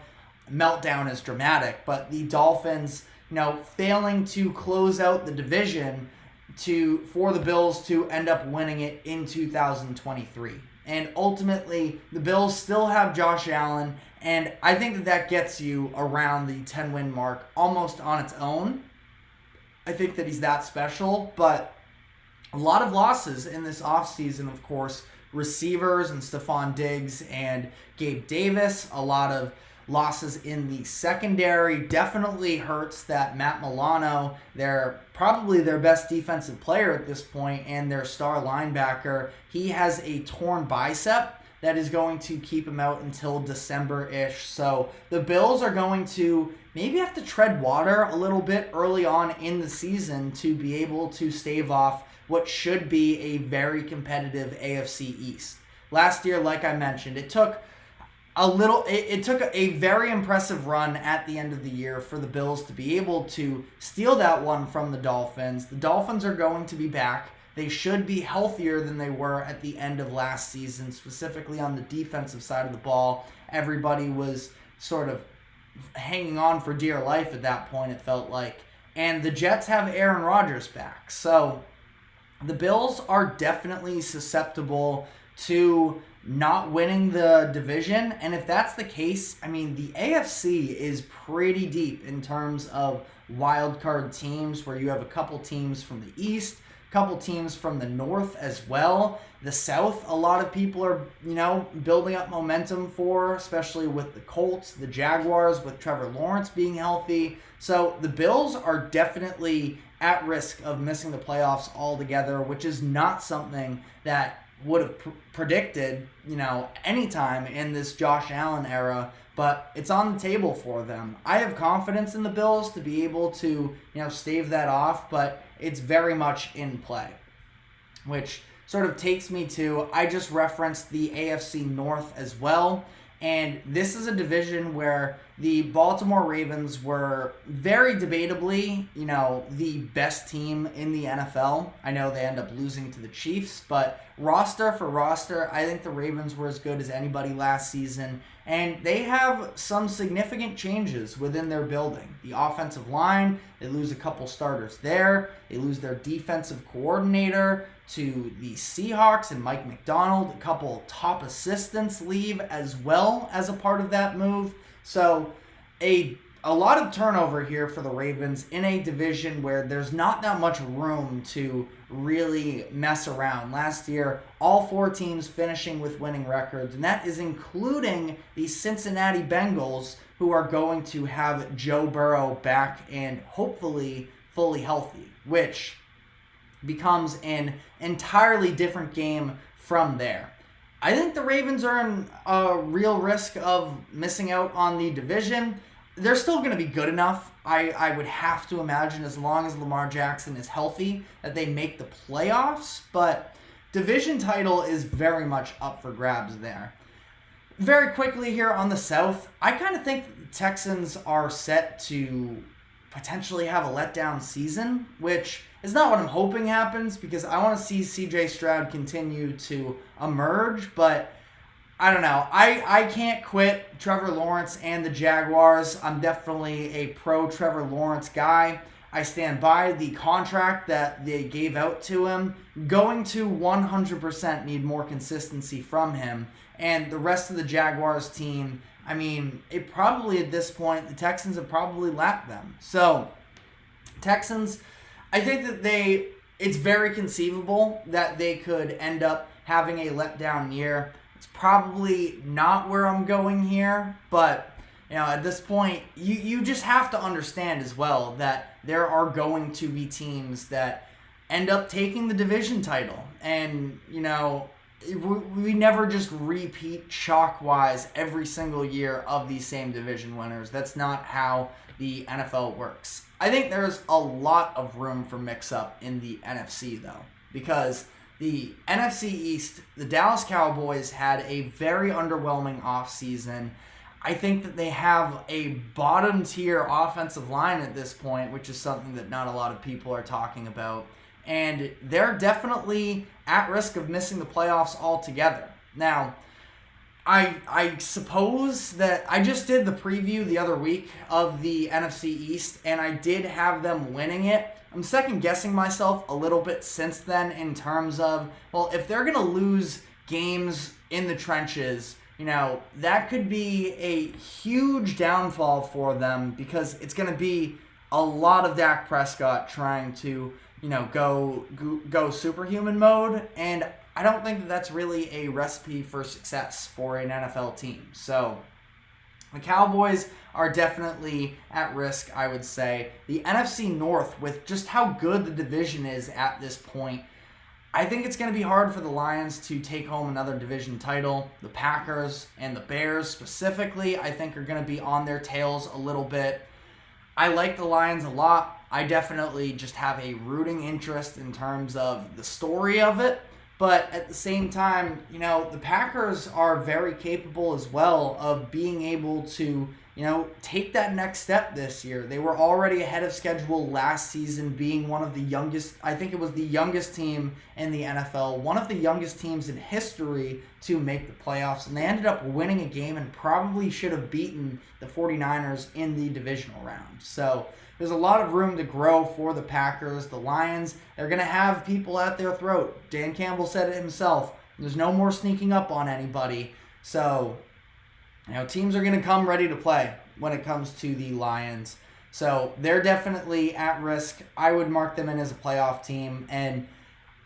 meltdown is dramatic, but the Dolphins, failing to close out the division for the Bills to end up winning it in 2023. And ultimately, the Bills still have Josh Allen, and I think that gets you around the 10-win mark almost on its own. I think that he's that special, but a lot of losses in this offseason, of course. Receivers and Stephon Diggs and Gabe Davis, a lot of losses in the secondary. Definitely hurts that Matt Milano, they're probably their best defensive player at this point and their star linebacker, he has a torn bicep that is going to keep him out until December-ish. So the Bills are going to maybe have to tread water a little bit early on in the season to be able to stave off what should be a very competitive AFC East. Last year, like I mentioned, it took a very impressive run at the end of the year for the Bills to be able to steal that one from the Dolphins. The Dolphins are going to be back. They should be healthier than they were at the end of last season, specifically on the defensive side of the ball. Everybody was sort of hanging on for dear life at that point, it felt like. And the Jets have Aaron Rodgers back. So the Bills are definitely susceptible to not winning the division, and if that's the case, I mean, the AFC is pretty deep in terms of wild card teams, where you have a couple teams from the East, a couple teams from the North as well. The South, a lot of people are, building up momentum for, especially with the Colts, the Jaguars, with Trevor Lawrence being healthy. So the Bills are definitely at risk of missing the playoffs altogether, which is not something that would have predicted, anytime in this Josh Allen era, but it's on the table for them. I have confidence in the Bills to be able to, stave that off, but it's very much in play, which sort of takes me to, I just referenced the AFC North as well, and this is a division where the Baltimore Ravens were very debatably, the best team in the NFL. I know they end up losing to the Chiefs, but roster for roster, I think the Ravens were as good as anybody last season. And they have some significant changes within their building. The offensive line, they lose a couple starters there. They lose their defensive coordinator to the Seahawks and Mike McDonald. A couple top assistants leave as well as a part of that move. So a lot of turnover here for the Ravens in a division where there's not that much room to really mess around. Last year, all 4 teams finishing with winning records, and that is including the Cincinnati Bengals, who are going to have Joe Burrow back and hopefully fully healthy, which becomes an entirely different game from there. I think the Ravens are in a real risk of missing out on the division. They're still going to be good enough, I would have to imagine, as long as Lamar Jackson is healthy, that they make the playoffs. But division title is very much up for grabs there. Very quickly here on the South, I kind of think the Texans are set to potentially have a letdown season, which is not what I'm hoping happens, because I want to see CJ Stroud continue to emerge, but I don't know. I can't quit Trevor Lawrence and the Jaguars. I'm definitely a pro Trevor Lawrence guy. I stand by the contract that they gave out to him. Going to 100% need more consistency from him. And the rest of the Jaguars team, I mean, it probably at this point, the Texans have probably lapped them. So, Texans, I think that it's very conceivable that they could end up having a letdown year. It's probably not where I'm going here, but at this point, you just have to understand as well that there are going to be teams that end up taking the division title. And, we never just repeat chalk-wise every single year of these same division winners. That's not how the NFL works. I think there's a lot of room for mix-up in the NFC, though, because the NFC East, the Dallas Cowboys had a very underwhelming offseason. I think that they have a bottom-tier offensive line at this point, which is something that not a lot of people are talking about. And they're definitely at risk of missing the playoffs altogether. Now, I suppose that I just did the preview the other week of the NFC East, and I did have them winning it. I'm second-guessing myself a little bit since then in terms of, well, if they're going to lose games in the trenches, that could be a huge downfall for them, because it's going to be a lot of Dak Prescott trying to, go superhuman mode, and I don't think that that's really a recipe for success for an NFL team. So the Cowboys are definitely at risk, I would say. The NFC North, with just how good the division is at this point, I think it's going to be hard for the Lions to take home another division title. The Packers and the Bears specifically, I think, are going to be on their tails a little bit. I like the Lions a lot. I definitely just have a rooting interest in terms of the story of it. But at the same time, the Packers are very capable as well of being able to, take that next step this year. They were already ahead of schedule last season, being one of the youngest, I think it was the youngest team in the NFL, one of the youngest teams in history to make the playoffs. And they ended up winning a game and probably should have beaten the 49ers in the divisional round. So there's a lot of room to grow for the Packers. The Lions, they're going to have people at their throat. Dan Campbell said it himself. There's no more sneaking up on anybody. So, teams are going to come ready to play when it comes to the Lions. So they're definitely at risk. I would mark them in as a playoff team. And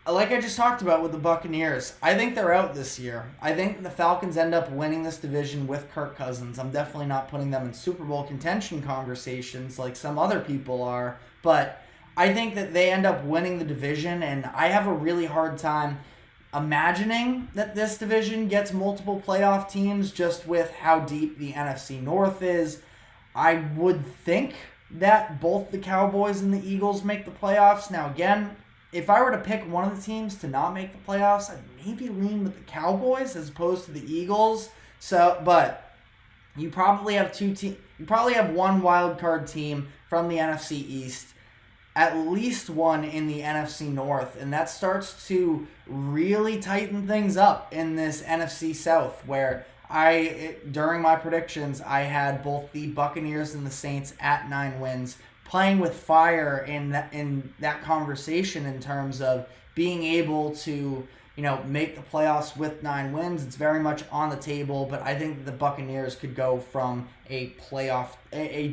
like I just talked about with the Buccaneers, I think they're out this year. I think the Falcons end up winning this division with Kirk Cousins. I'm definitely not putting them in Super Bowl contention conversations like some other people are, but I think that they end up winning the division, and I have a really hard time imagining that this division gets multiple playoff teams just with how deep the NFC North is. I would think that both the Cowboys and the Eagles make the playoffs. Now, again, if I were to pick one of the teams to not make the playoffs, I'd maybe lean with the Cowboys as opposed to the Eagles. So, but, you probably have one wild card team from the NFC East, at least one in the NFC North, and that starts to really tighten things up in this NFC South, where during my predictions, I had both the Buccaneers and the Saints at 9 wins, playing with fire in that conversation in terms of being able to, make the playoffs with 9 wins. It's very much on the table, but I think the Buccaneers could go from a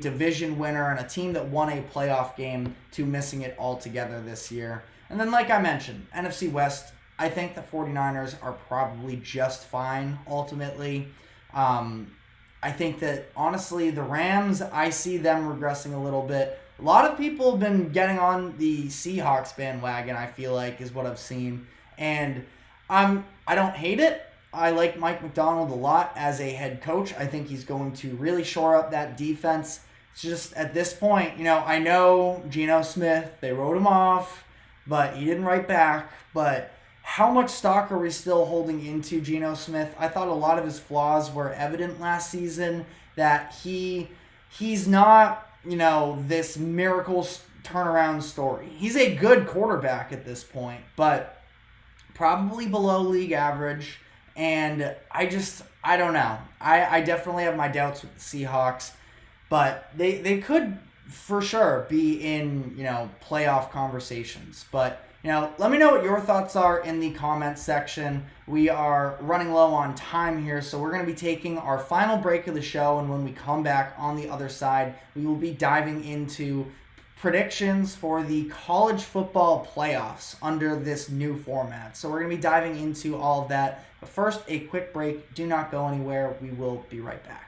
division winner and a team that won a playoff game to missing it altogether this year. And then, like I mentioned, NFC West, I think the 49ers are probably just fine ultimately. I think that, honestly, the Rams, I see them regressing a little bit. A lot of people have been getting on the Seahawks bandwagon, I feel like, is what I've seen. And I don't hate it. I like Mike McDonald a lot as a head coach. I think he's going to really shore up that defense. It's just at this point, I know Geno Smith, they wrote him off, but he didn't write back. But how much stock are we still holding into Geno Smith? I thought a lot of his flaws were evident last season, that he's not, this miracle turnaround story. He's a good quarterback at this point, but probably below league average. And I don't know. I definitely have my doubts with the Seahawks, but they could for sure be in, playoff conversations. But, let me know what your thoughts are in the comments section. We are running low on time here, so we're going to be taking our final break of the show, and when we come back on the other side, we will be diving into predictions for the college football playoffs under this new format. So we're going to be diving into all of that. But first, a quick break. Do not go anywhere. We will be right back.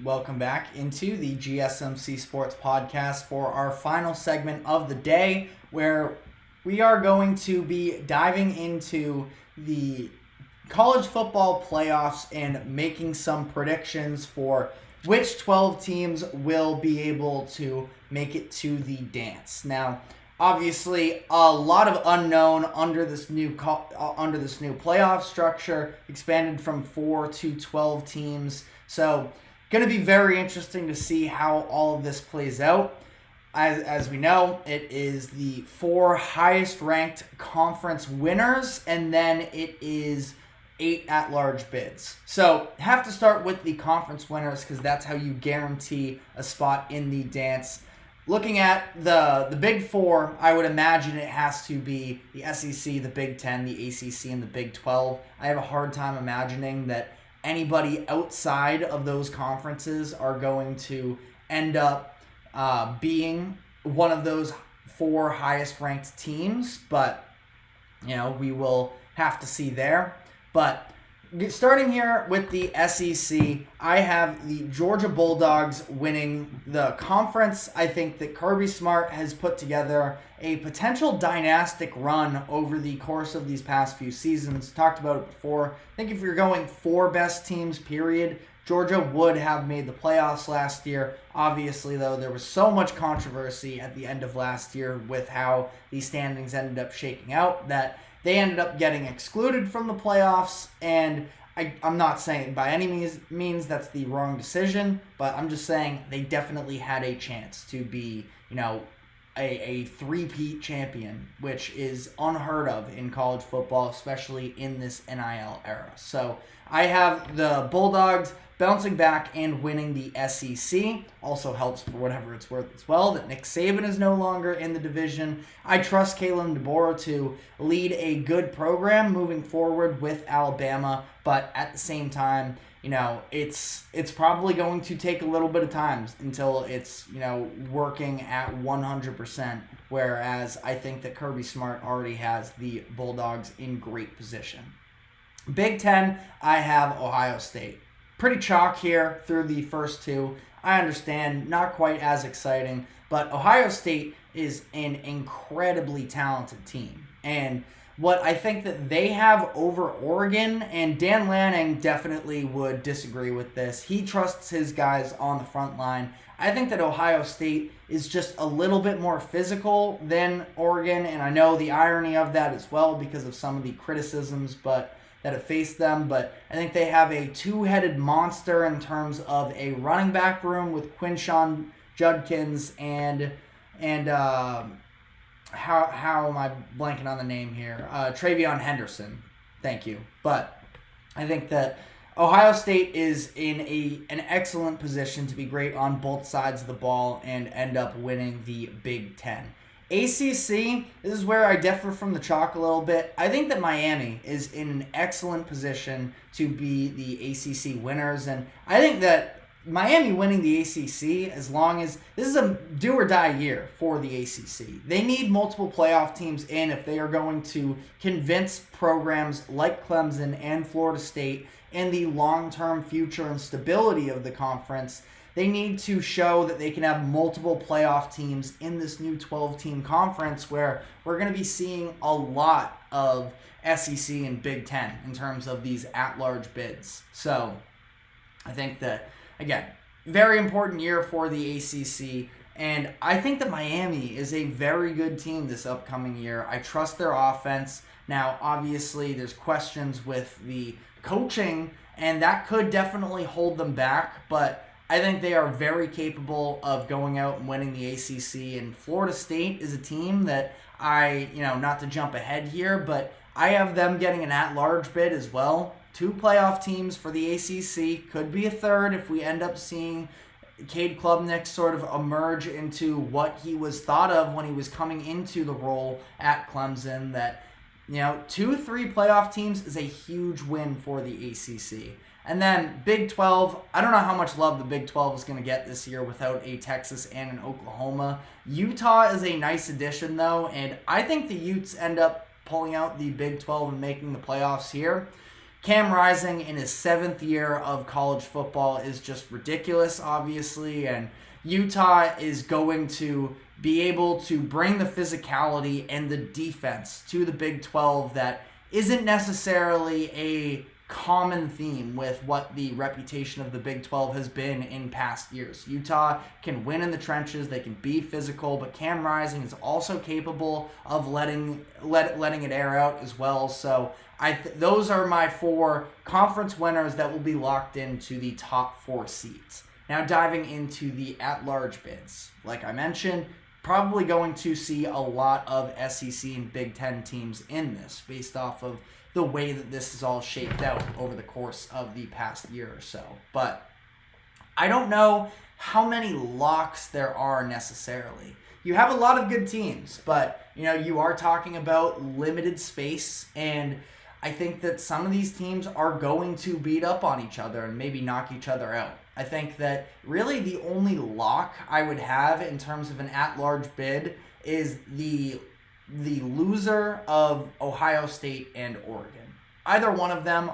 Welcome back into the GSMC Sports Podcast for our final segment of the day, where we are going to be diving into the college football playoffs and making some predictions for which 12 teams will be able to make it to the dance. Now, obviously, a lot of unknown under this new playoff structure, expanded from 4 to 12 teams. So, going to be very interesting to see how all of this plays out. As we know, it is the 4 highest ranked conference winners, and then it is 8 at-large bids. So, have to start with the conference winners because that's how you guarantee a spot in the dance. Looking at the Big 4, I would imagine it has to be the SEC, the Big 10, the ACC, and the Big 12. I have a hard time imagining that anybody outside of those conferences are going to end up being one of those 4 highest ranked teams, but we will have to see there. But starting here with the SEC, I have the Georgia Bulldogs winning the conference. I think that Kirby Smart has put together a potential dynastic run over the course of these past few seasons. Talked about it before. I think if you're going 4 best teams, period, Georgia would have made the playoffs last year. Obviously, though, there was so much controversy at the end of last year with how these standings ended up shaking out that they ended up getting excluded from the playoffs, and I'm not saying by any means that's the wrong decision, but I'm just saying they definitely had a chance to be, a three-peat champion, which is unheard of in college football, especially in this NIL era. So I have the Bulldogs bouncing back and winning the SEC. Also helps for whatever it's worth as well that Nick Saban is no longer in the division. I trust Kalen DeBoer to lead a good program moving forward with Alabama, but at the same time, it's probably going to take a little bit of time until it's, working at 100%, whereas I think that Kirby Smart already has the Bulldogs in great position. Big Ten, I have Ohio State. Pretty chalk here through the first two. I understand, not quite as exciting, but Ohio State is an incredibly talented team. And what I think that they have over Oregon, and Dan Lanning definitely would disagree with this. He trusts his guys on the front line. I think that Ohio State is just a little bit more physical than Oregon, and I know the irony of that as well because of some of the criticisms that have faced them, but I think they have a two-headed monster in terms of a running back room with Quinshon Judkins and how am I blanking on the name here? Travion Henderson. Thank you. But I think that Ohio State is in an excellent position to be great on both sides of the ball and end up winning the Big Ten. ACC, this is where I differ from the chalk a little bit. I think that Miami is in an excellent position to be the ACC winners, and I think that Miami winning the ACC, as long as this is a do or die year for the ACC. They need multiple playoff teams in if they are going to convince programs like Clemson and Florida State in the long-term future and stability of the conference. They need to show that they can have multiple playoff teams in this new 12-team conference where we're going to be seeing a lot of SEC and Big Ten in terms of these at-large bids. So I think that, again, very important year for the ACC, and I think that Miami is a very good team this upcoming year. I trust their offense. Now, obviously, there's questions with the coaching, and that could definitely hold them back, but I think they are very capable of going out and winning the ACC, and Florida State is a team that not to jump ahead here, but I have them getting an at-large bid as well. 2 playoff teams for the ACC, could be a third if we end up seeing Cade Klubnik sort of emerge into what he was thought of when he was coming into the role at Clemson. That 2-3 playoff teams is a huge win for the ACC. And then Big 12, I don't know how much love the Big 12 is going to get this year without a Texas and an Oklahoma. Utah is a nice addition, though, and I think the Utes end up pulling out the Big 12 and making the playoffs here. Cam Rising in his 7th year of college football is just ridiculous, obviously, and Utah is going to be able to bring the physicality and the defense to the Big 12 that isn't necessarily a common theme with what the reputation of the Big 12 has been in past years. Utah can win in the trenches, they can be physical, but Cam Rising is also capable of letting it air out as well. So those are my 4 conference winners that will be locked into the top 4 seeds. Now diving into the at-large bids. Like I mentioned, probably going to see a lot of SEC and Big Ten teams in this based off of the way that this is all shaped out over the course of the past year or so. But I don't know how many locks there are necessarily. You have a lot of good teams, but you are talking about limited space, and I think that some of these teams are going to beat up on each other and maybe knock each other out. I think that really the only lock I would have in terms of an at-large bid is the loser of Ohio State and Oregon. Either one of them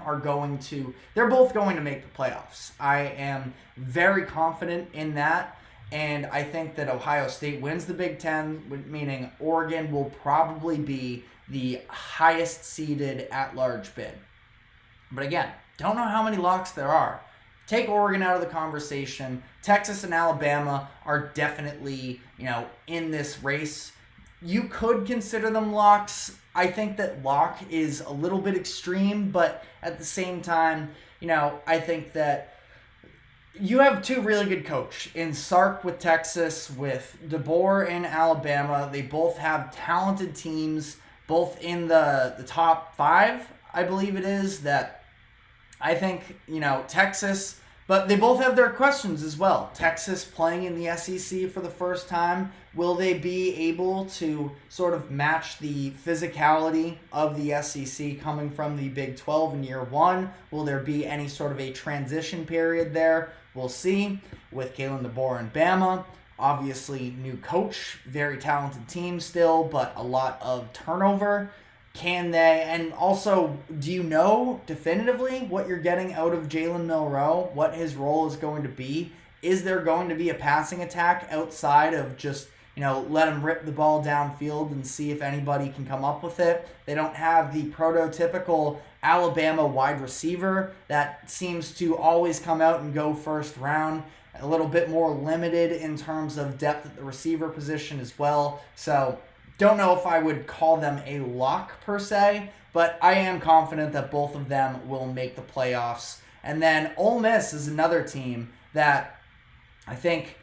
they're both going to make the playoffs. I am very confident in that, and I think that Ohio State wins the Big Ten, meaning Oregon will probably be the highest seeded at-large bid. But again, don't know how many locks there are. Take Oregon out of the conversation. Texas and Alabama are definitely, in this race. you could consider them locks. I think that lock is a little bit extreme, but at the same time, I think that you have two really good coaches in Sark with Texas, with DeBoer in Alabama. They both have talented teams, both in the top 5, I believe it is, that I think, Texas, but they both have their questions as well. Texas playing in the SEC for the first time. Will they be able to sort of match the physicality of the SEC coming from the Big 12 in year one? Will there be any sort of a transition period there? We'll see. With Kalen DeBoer and Bama, obviously new coach, very talented team still, but a lot of turnover. Can they, and also, do you know definitively what you're getting out of Jalen Milroe, what his role is going to be? Is there going to be a passing attack outside of just, let him rip the ball downfield and see if anybody can come up with it? They don't have the prototypical Alabama wide receiver that seems to always come out and go first round. A little bit more limited in terms of depth at the receiver position as well. So, don't know if I would call them a lock per se, but I am confident that both of them will make the playoffs. And then Ole Miss is another team that I think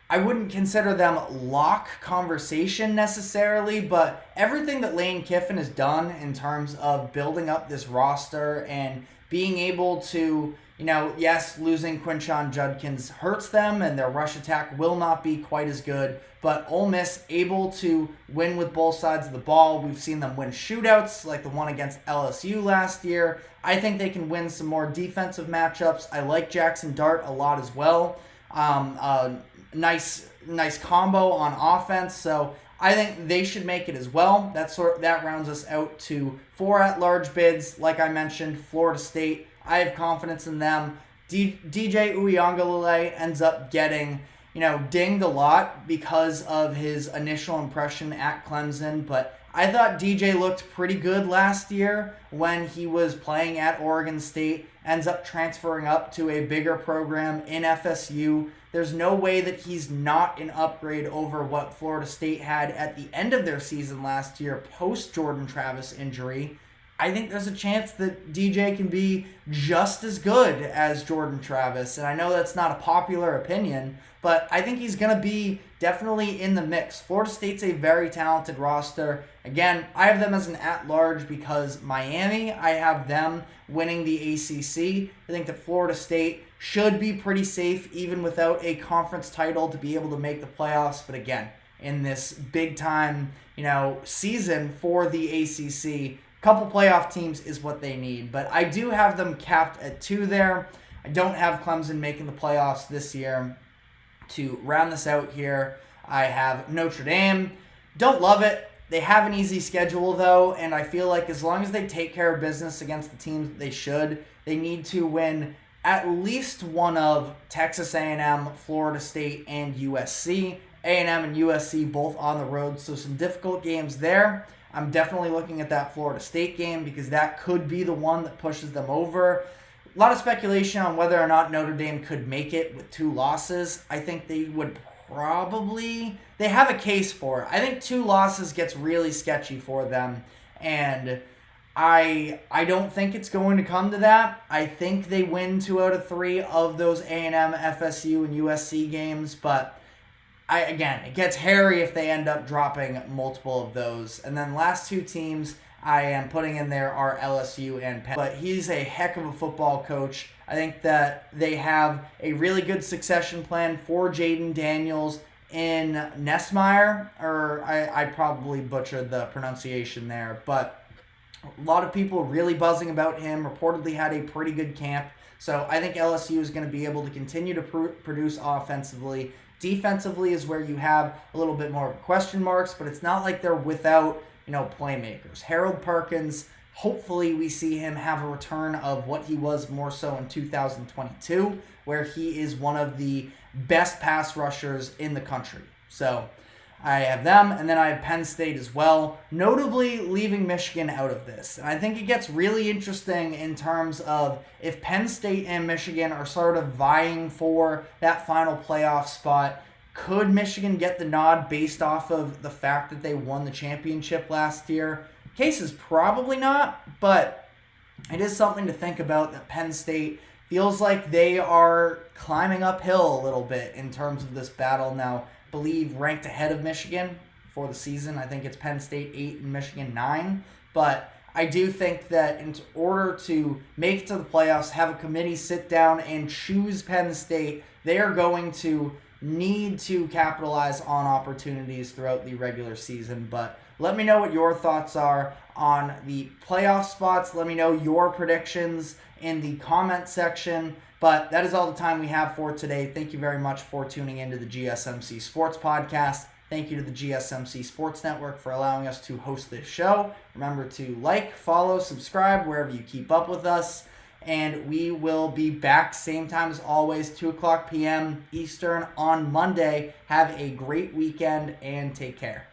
I wouldn't consider them lock conversation necessarily, but everything that Lane Kiffin has done in terms of building up this roster and being able to, yes, losing Quinshon Judkins hurts them and their rush attack will not be quite as good, but Ole Miss able to win with both sides of the ball. We've seen them win shootouts like the one against LSU last year. I think they can win some more defensive matchups. I like Jackson Dart a lot as well. Nice combo on offense, so I think they should make it as well. That rounds us out to 4 at-large bids. Like I mentioned, Florida State, I have confidence in them. DJ Uiagalelei ends up getting, dinged a lot because of his initial impression at Clemson, but I thought DJ looked pretty good last year when he was playing at Oregon State, ends up transferring up to a bigger program in FSU. There's no way that he's not an upgrade over what Florida State had at the end of their season last year post Jordan Travis injury. I think there's a chance that DJ can be just as good as Jordan Travis. And I know that's not a popular opinion, but I think he's going to be definitely in the mix. Florida State's a very talented roster. Again, I have them as an at-large because Miami, I have them winning the ACC. I think that Florida State should be pretty safe even without a conference title to be able to make the playoffs. But again, in this big-time, season for the ACC, couple playoff teams is what they need. But I do have them capped at 2 there. I don't have Clemson making the playoffs this year. To round this out here, I have Notre Dame. Don't love it. They have an easy schedule, though, and I feel like as long as they take care of business against the teams that they should, they need to win at least one of Texas A&M, Florida State, and USC. A&M and USC both on the road, so some difficult games there. I'm definitely looking at that Florida State game because that could be the one that pushes them over. A lot of speculation on whether or not Notre Dame could make it with 2 losses. I think they would probably... They have a case for it. I think 2 losses gets really sketchy for them, and I don't think it's going to come to that. I think they win 2 out of 3 of those A&M, FSU, and USC games, but again, it gets hairy if they end up dropping multiple of those. And then last 2 teams I am putting in there are LSU and Penn. But he's a heck of a football coach. I think that they have a really good succession plan for Jaden Daniels in Nessmeyer, or I probably butchered the pronunciation there, but a lot of people really buzzing about him, reportedly had a pretty good camp. So I think LSU is going to be able to continue to produce offensively. Defensively is where you have a little bit more question marks, but it's not like they're without, playmakers. Harold Perkins, hopefully we see him have a return of what he was more so in 2022, where he is one of the best pass rushers in the country. So I have them, and then I have Penn State as well, notably leaving Michigan out of this. And I think it gets really interesting in terms of if Penn State and Michigan are sort of vying for that final playoff spot. Could Michigan get the nod based off of the fact that they won the championship last year? Case is probably not, but it is something to think about that Penn State feels like they are climbing uphill a little bit in terms of this battle now. I believe ranked ahead of Michigan for the season. I think it's Penn State 8 and Michigan 9, but I do think that in order to make it to the playoffs, have a committee sit down and choose Penn State, they are going to need to capitalize on opportunities throughout the regular season. But let me know what your thoughts are on the playoff spots. Let me know your predictions in the comment section. But that is all the time we have for today. Thank you very much for tuning into the GSMC Sports Podcast. Thank you to the GSMC Sports Network for allowing us to host this show. Remember to like, follow, subscribe wherever you keep up with us. And we will be back same time as always, 2 o'clock p.m. Eastern on Monday. Have a great weekend and take care.